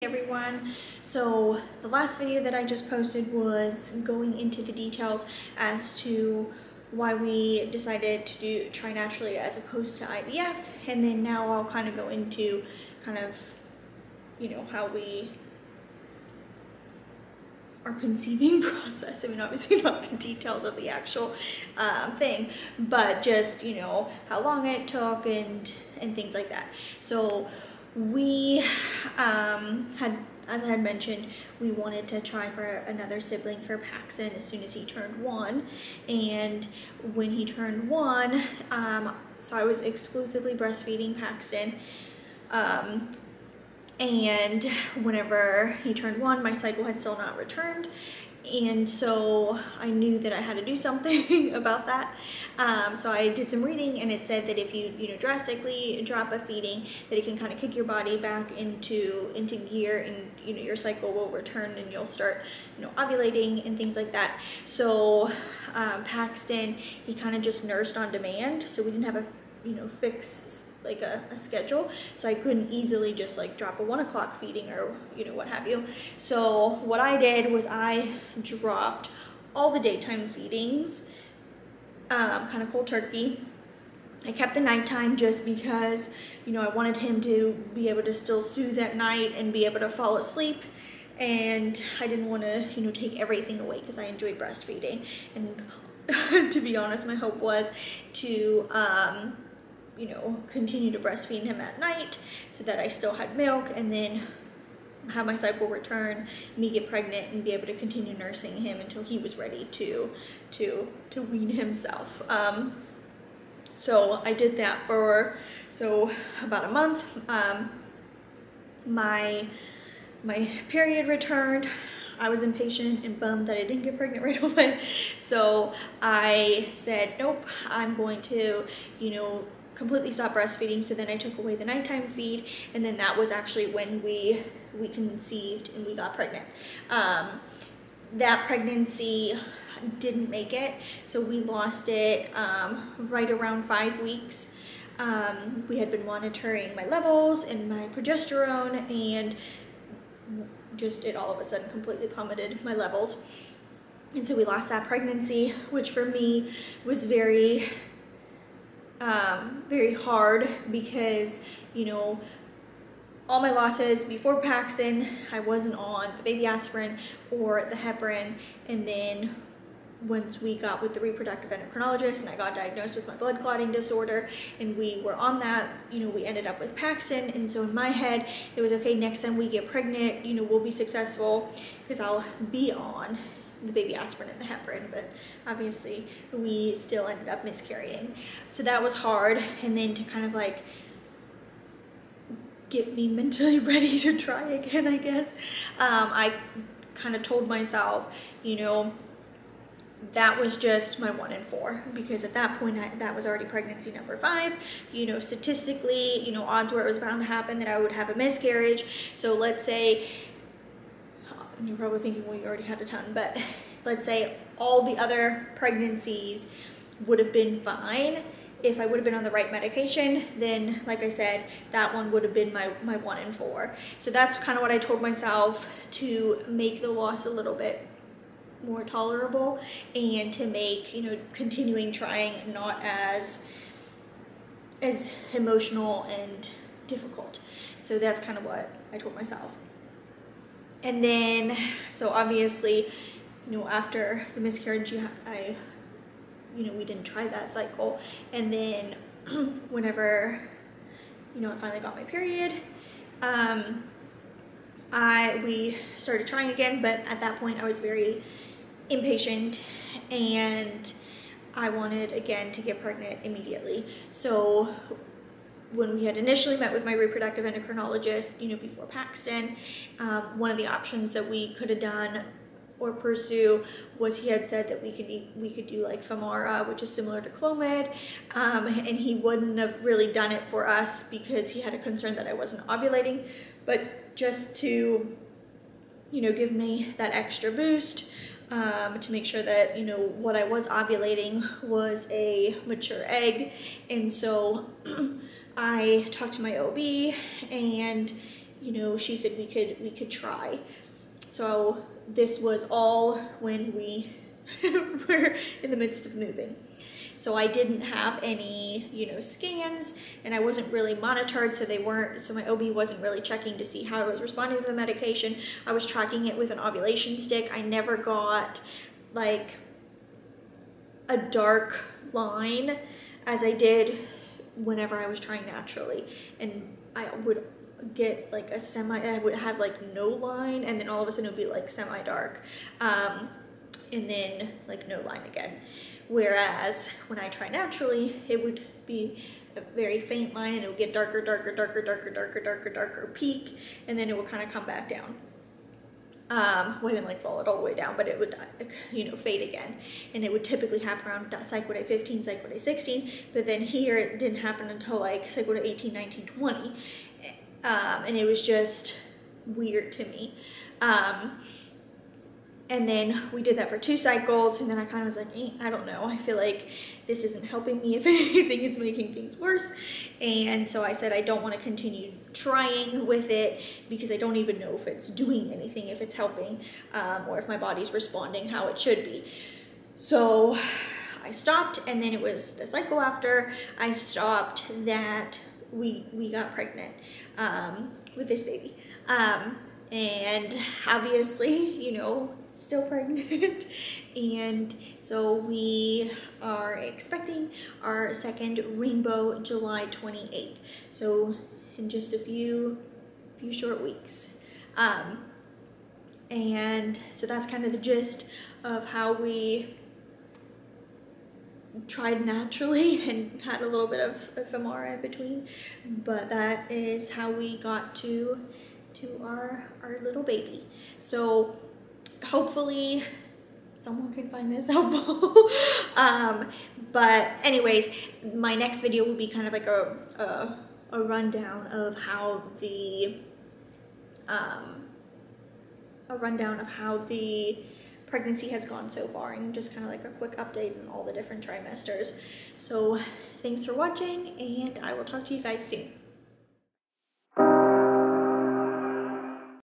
Everyone, so the last video that I just posted was going into the details as to why we decided to try naturally as opposed to IVF, and then now I'll kind of go into how we our conceiving process. I mean, obviously not the details of the actual thing, but just how long it took and things like that. So we as I had mentioned, we wanted to try for another sibling for Paxton as soon as he turned 1, and when he turned 1, so I was exclusively breastfeeding Paxton, and whenever he turned 1, my cycle had still not returned, and so I knew that I had to do something about that. So I did some reading, and it said that if you drastically drop a feeding, that it can kind of kick your body back into gear, and your cycle will return and you'll start ovulating and things like that. So Paxton, he kind of just nursed on demand, so we didn't have a fix like a schedule, so I couldn't easily just like drop a 1 o'clock feeding or what have you. So what I did was I dropped all the daytime feedings, kind of cold turkey. I kept the nighttime just because I wanted him to be able to still soothe at night and be able to fall asleep, and I didn't want to take everything away because I enjoy breastfeeding. And to be honest, my hope was to continue to breastfeed him at night so that I still had milk, and then have my cycle return, me get pregnant, and be able to continue nursing him until he was ready to wean himself. So I did that for about a month. My period returned. I was impatient and bummed that I didn't get pregnant right away. So I said, nope, I'm going to, completely stop breastfeeding. So then I took away the nighttime feed, and then that was actually when we conceived and we got pregnant. That pregnancy didn't make it, so we lost it right around 5 weeks. We had been monitoring my levels and my progesterone, and just it all of a sudden completely plummeted my levels, and so we lost that pregnancy, which for me was very hard because all my losses before Paxton, I wasn't on the baby aspirin or the heparin, and then once we got with the reproductive endocrinologist and I got diagnosed with my blood clotting disorder and we were on that, we ended up with Paxton. And so in my head, it was okay, next time we get pregnant, we'll be successful because I'll be on the baby aspirin and the heparin, but obviously we still ended up miscarrying. So that was hard. And then to kind of like get me mentally ready to try again, I guess, I kind of told myself, that was just my 1 in 4, because at that point that was already pregnancy number 5. Statistically, odds were it was bound to happen that I would have a miscarriage. So let's say, and you're probably thinking, well, you already had a ton, but let's say all the other pregnancies would have been fine if I would have been on the right medication. Then, like I said, that one would have been my 1 in 4. So that's kind of what I told myself to make the loss a little bit more tolerable, and to make continuing trying not as emotional and difficult. So that's kind of what I told myself. And then so obviously after the miscarriage, we didn't try that cycle, and then whenever I finally got my period, we started trying again, but at that point I was very impatient and I wanted again to get pregnant immediately. So when we had initially met with my reproductive endocrinologist, before Paxton, one of the options that we could have done or pursue was, he had said that we could do like Femara, which is similar to Clomid, and he wouldn't have really done it for us because he had a concern that I wasn't ovulating, but just to give me that extra boost, to make sure that what I was ovulating was a mature egg. And so I talked to my OB, and you know, she said we could try. So this was all when we were in the midst of moving. So I didn't have any, you know, scans, and I wasn't really monitored, so my OB wasn't really checking to see how I was responding to the medication. I was tracking it with an ovulation stick. I never got like a dark line as I did whenever I was trying naturally, and I would get like I would have like no line, and then all of a sudden it would be like semi-dark, and then like no line again. Whereas when I try naturally, it would be a very faint line, and it would get darker, darker, darker, darker, darker, darker, darker peak, and then it would kind of come back down. Well, I didn't like fall it all the way down, but it would, you know, fade again. And it would typically happen around cycle day 15, cycle day 16, but then here it didn't happen until like cycle day 18, 19, 20. And it was just weird to me. And then we did that for 2 cycles, and then I kind of was like, I don't know, I feel like this isn't helping me. If anything, it's making things worse. And so I said I don't want to continue trying with it because I don't even know if it's doing anything, if it's helping, or if my body's responding how it should be. So I stopped, and then it was the cycle after I stopped that we got pregnant with this baby. And obviously, you know, still pregnant. And so we are expecting our second rainbow July 28th. So in just a few short weeks. And so that's kind of the gist of how we tried naturally and had a little bit of ephemera in between. But that is how we got to our little baby. So hopefully someone can find this helpful. But anyways, my next video will be kind of like a rundown of how the pregnancy has gone so far, and just kind of like a quick update on all the different trimesters. So thanks for watching, and I will talk to you guys soon.